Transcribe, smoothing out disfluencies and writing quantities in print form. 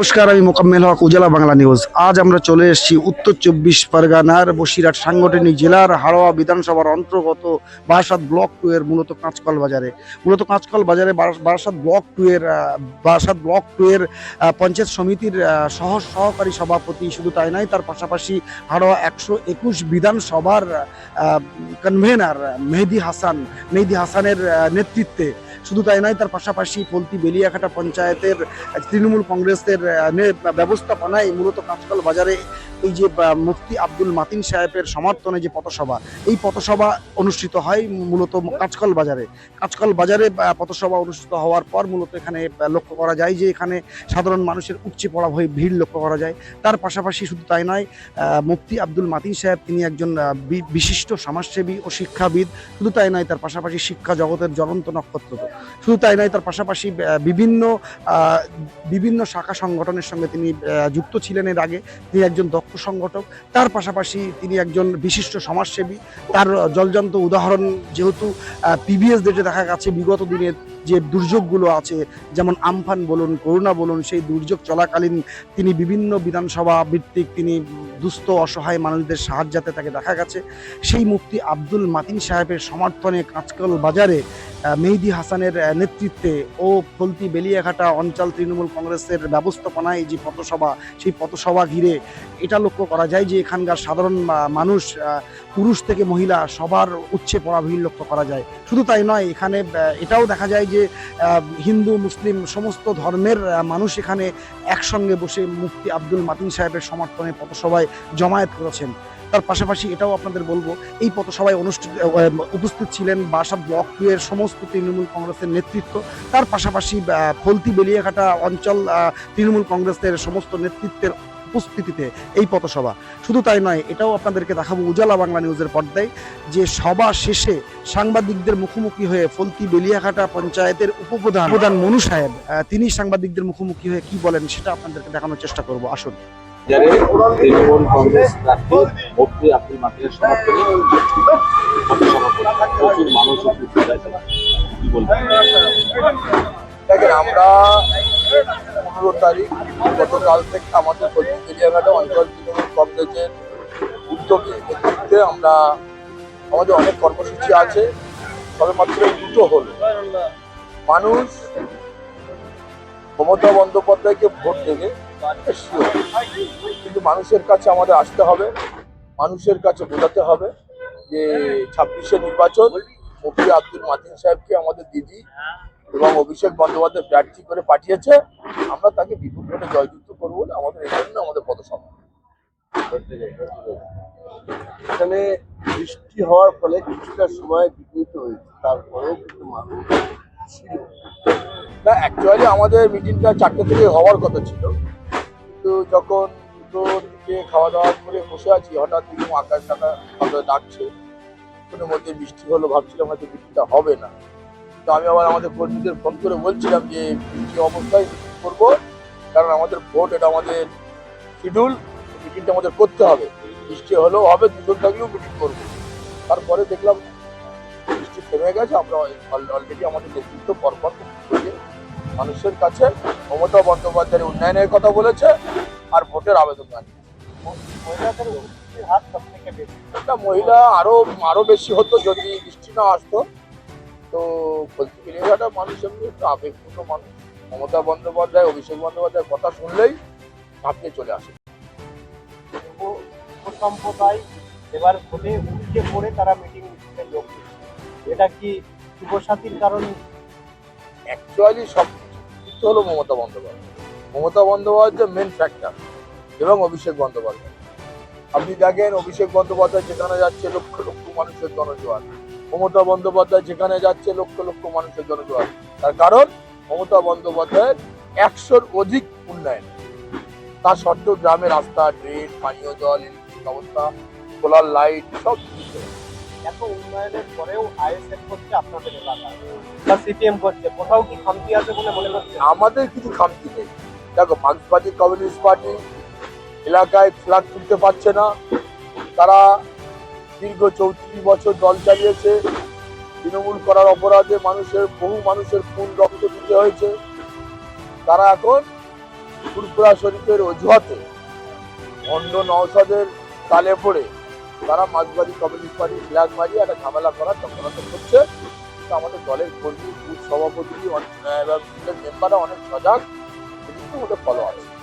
নমস্কার, আমি মোকাম্মেল হক, উজালা বাংলা নিউজ। আজ আমরা চলে এসেছি উত্তর 24 পরগনার বসিরহাট সাংগঠনিক জেলার হাড়োয়া বিধানসভার অন্তর্গত বারাসাত ব্লক 2 এর মূলত কাঁচকল বাজারে। বারাসাত ব্লক 2 এর পঞ্চায়েত সমিতির সহকারী সভাপতি, শুধু তাই নয়, তার পাশাপাশি হাড়োয়া 121 বিধানসভার কনভেনার মেহেদি হাসানের নেতৃত্বে, শুধু তাই নয়, তার পাশাপাশি ফলতি বেলিয়াঘাটা পঞ্চায়েতের তৃণমূল কংগ্রেসের ব্যবস্থাপনায় মূলত কাঁচকল বাজারে এই যে মুফতি আব্দুল মাতিন সাহেবের সমর্থনে যে পথসভা, এই পথসভা অনুষ্ঠিত হয় মূলত কাঁচকল বাজারে পথসভা অনুষ্ঠিত হওয়ার পর মূলত এখানে লক্ষ্য করা যায় যে এখানে সাধারণ মানুষের উপচে পড়া ভিড় লক্ষ্য করা যায়। তার পাশাপাশি শুধু তাই নয়, মুফতি আব্দুল মাতিন সাহেব তিনি একজন বিশিষ্ট সমাজসেবী ও শিক্ষাবিদ। শুধু তাই নয়, তার পাশাপাশি শিক্ষা জগতের জ্বলন্ত নক্ষত্র। শুধু তাই নয়, তার পাশাপাশি বিভিন্ন শাখা সংগঠনের সঙ্গে তিনি যুক্ত ছিলেন এর আগে। তিনি একজন দক্ষ সংগঠক, তার পাশাপাশি তিনি একজন বিশিষ্ট সমাজসেবী। তার জলজান্ত উদাহরণ যেহেতু প্রিভিয়াস ডেটে দেখা গেছে, বিগত দিনের যে দুর্যোগগুলো আছে, যেমন আমফান বলুন, করোনা বলুন, সেই দুর্যোগ চলাকালীন তিনি বিভিন্ন বিধানসভা ভিত্তিক তিনি দুস্থ অসহায় মানুষদের সাহায্যাতে তাকে দেখা গেছে। সেই মুফতি আব্দুল মাতিন সাহেবের সমর্থনে কাঁচকল বাজারে মেহেদি হাসানের নেতৃত্বে ও ফলতি বেলিয়াঘাটা অঞ্চল তৃণমূল কংগ্রেসের ব্যবস্থাপনায় যে পথসভা, সেই পথসভা ঘিরে এটা লক্ষ্য করা যায় যে এখানকার সাধারণ মানুষ, পুরুষ থেকে মহিলা, সবার উচ্চে পড়া ভিড় লক্ষ্য করা যায়। শুধু তাই নয়, এখানে এটাও দেখা যায় যে হিন্দু মুসলিম সমস্ত ধর্মের মানুষ এখানে একসঙ্গে বসে মুফতি আব্দুল মাতিন সাহেবের সমর্থনে পথসভায় জমায়েত করেছেন। তার পাশাপাশি এটাও আপনাদের বলবো, এই পথসভায় উপস্থিত ছিলেন বারাসাত ব্লক 2 এর সমস্ত তৃণমূল কংগ্রেসের নেতৃত্ব। তার পাশাপাশি ফলতি বেলিয়াঘাটা অঞ্চল তৃণমূল কংগ্রেসের সমস্ত নেতৃত্বের উপস্থিতিতে এই পথসভা। শুধু তাই নয়, এটাও আপনাদেরকে দেখাবো উজালা বাংলা নিউজের পর্দায় যে সভা শেষে সাংবাদিকদের মুখোমুখি হয়ে ফলতি বেলিয়াঘাটা পঞ্চায়েতের উপপ্রধান মনু সাহেব তিনি সাংবাদিকদের মুখোমুখি হয়ে কি বলেন সেটা আপনাদেরকে দেখানোর চেষ্টা করব। আসুন। তৃণমূল কংগ্রেস প্রার্থী মুফতি আব্দুল মাতিনের সমর্থনে প্রচুর মানুষ উপস্থিত হয়েছে, কি বলবেন? দেখেন, আমরা 15 তারিখ গতকাল থেকে আমাদের বেলিয়াঘাটা অঞ্চল তৃণমূল কংগ্রেসের উদ্যোগে নেতৃত্বে আমরা আমাদের অনেক কর্মসূচি আছে। সবেমাত্র দুটো হলো, মানুষ মমতা বন্দ্যোপাধ্যায়কে ভোট দেবে, কিন্তু মানুষের কাছে আমাদের আসতে হবে, মানুষের কাছে বোঝাতে হবে যে 26শে নির্বাচন মুফতি আব্দুল মাতিন সাহেবকে আমাদের দিদি এবং অভিষেক বন্দ্যোপাধ্যায় প্রার্থী করে পাঠিয়েছে, আমরা তাকে বিপুল ভোটে জয়যুক্ত করবো বলে আমাদের এই জন্য আমাদের পথসভা। এখানে বৃষ্টি হওয়ার ফলে কিছুটা সময় বিঘ্নিত হয়েছে, তারপরেও কিন্তু মানুষ ছিল না। অ্যাকচুয়ালি আমাদের মিটিংটা 4টে থেকে হওয়ার কথা ছিল, কিন্তু যখন 2টো থেকে খাওয়া দাওয়া করে বসে আছি, হঠাৎ দেখলাম আকাশ ডাকছে, কোনো মধ্যে বৃষ্টি হলো, ভাবছিলাম হয়তো বৃষ্টিটা হবে না। তো আমি আবার আমাদের কর্মীদের ফোন করে বলছিলাম যে বৃষ্টি অবস্থায় মিটিং করবো, কারণ আমাদের ভোট, এটা আমাদের শিডিউল, মিটিংটা আমাদের করতে হবে, বৃষ্টি হলেও হবে, দুজন থাকলেও মিটিং করবো। তারপরে দেখলাম বৃষ্টি থেমে গেছে। আমরা অলরেডি আমাদের নেতৃত্ব পরপর মানুষের কাছে মমতা বন্দ্যোপাধ্যায়ের উন্নয়নের কথা বলেছে আর ভোটের আবেদন জানিয়েছে। মহিলা আরো বেশি হতো যদি বৃষ্টি না আসতো। তো ফলতি বেলিয়াঘাটা মানুষ এমনি একটু আবেগপূর্ণ মানুষ, মমতা বন্দ্যোপাধ্যায়, অভিষেক বন্দ্যোপাধ্যায়ের কথা শুনলেই ঝাঁপিয়ে চলে আসে। সম্প্রদায় এবার ভোটে উঠে পড়ে তারা মিটিং যোগ দিচ্ছে, এটা কি যুবসাথীর কারণে? অ্যাকচুয়ালি সব কিছু হলো মমতা বন্দ্যোপাধ্যায় মেন ফ্যাক্টর, এবং অভিষেক বন্দ্যোপাধ্যায়। আপনি দেখেন, অভিষেক বন্দ্যোপাধ্যায় যেখানে যাচ্ছে লক্ষ লক্ষ মানুষের জনজোয়ার, মমতা বন্দ্যোপাধ্যায় যেখানে যাচ্ছে লক্ষ লক্ষ মানুষের জনজোয়ার। তার কারণ মমতা বন্দ্যোপাধ্যায়ের 100-র অধিক উন্নয়ন। তা সত্ত্বেও গ্রামে রাস্তা, ড্রেন, পানীয় জল, ইলেকট্রিক ব্যবস্থা, সোলার লাইট সব কিছু। এত উন্নয়নের পরেও আইএসএফ করছে আপনাদের এলাকায় বা সিপিএম করছে, কোথাও কি খামতি আছে বলে মনে করছে? আমাদের কিছু খামতি নেই। দেখো, মার্ক্সবাদী কমিউনিস্ট পার্টি এলাকায় ফ্ল্যাগ তুলতে পারছে না, তারা দীর্ঘ 34 বছর দল চালিয়েছে। তৃণমূল করার অপরাধে বহু মানুষের খুন রক্ত দিতে হয়েছে। তারা এখন ফুরফুরা শরীফের অজুহাতে ভণ্ড নওশাদের তালে পড়ে তারা মাঝবাড়ি কমিউনিস্ট পার্টি ফ্ল্যাগ মারিয়ে একটা ঝামেলা করার চক্রান্ত করছে। কিন্তু আমাদের দলের কর্মী বুথ সভাপতি এবং মেম্বাররা অনেক সজাগ, এদিকে ওদের ফলো আছে।